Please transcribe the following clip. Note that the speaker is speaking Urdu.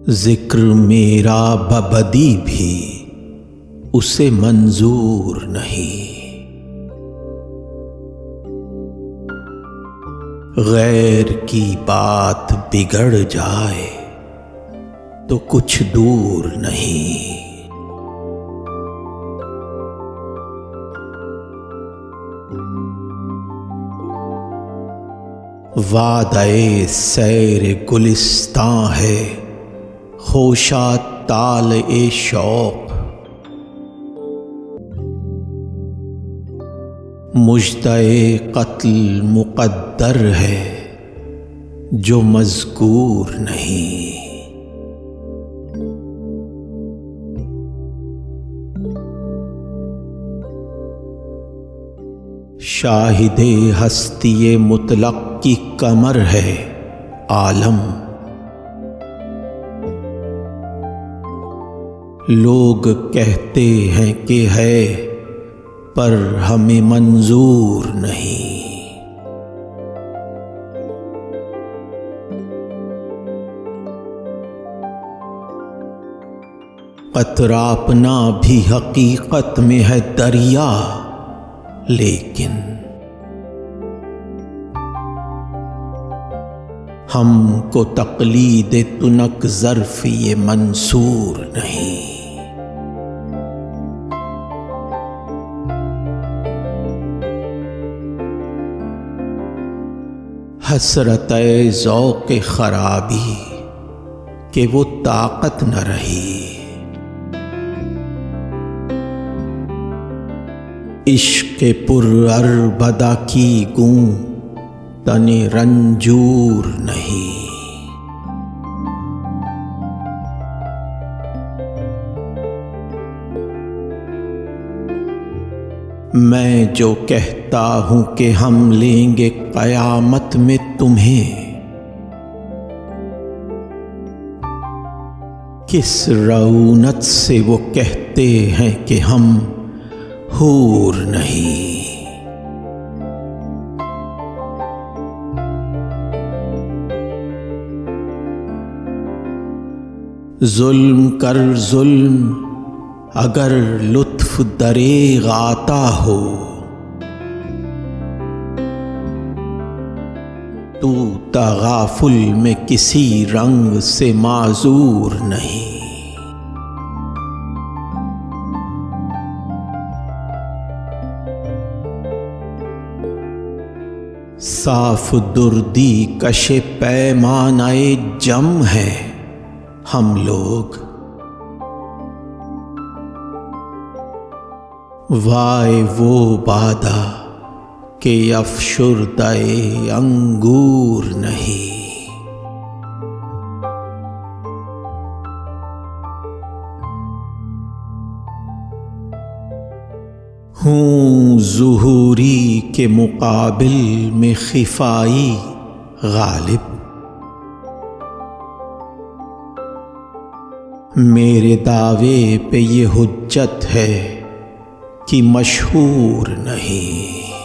ذکر میرا ببدی بھی اسے منظور نہیں، غیر کی بات بگڑ جائے تو کچھ دور نہیں۔ وعدہ سیر گلستاں ہے خوشا طالع شوق، مژدہ قتل مقدر ہے جو مذکور نہیں۔ شاہد ہستی مطلق کی کمر ہے عالم، لوگ کہتے ہیں کہ ہے پر ہمیں منظور نہیں۔ قطرہ اپنا بھی حقیقت میں ہے دریا، لیکن ہم کو تقلید تنک ظرف یہ منصور نہیں۔ حسرت ذوق خرابی کہ وہ طاقت نہ رہی، عشق پر عربدہ کی گوں تن رنجور نہیں۔ میں جو کہتا ہوں کہ ہم لیں گے قیامت میں تمہیں، کس رعونت سے وہ کہتے ہیں کہ ہم حور نہیں۔ ظلم کر ظلم اگر لطف دریغ آتا ہو، تو تغافل میں کسی رنگ سے معذور نہیں۔ صاف دردی کش پیمانہ جم ہے ہم لوگ، وائے وہ بادہ کہ افشردہ انگور نہیں۔ ہوں ظہوری کے مقابل میں خفائی غالب، میرے دعوے پہ یہ حجت ہے کہ مشہور نہیں۔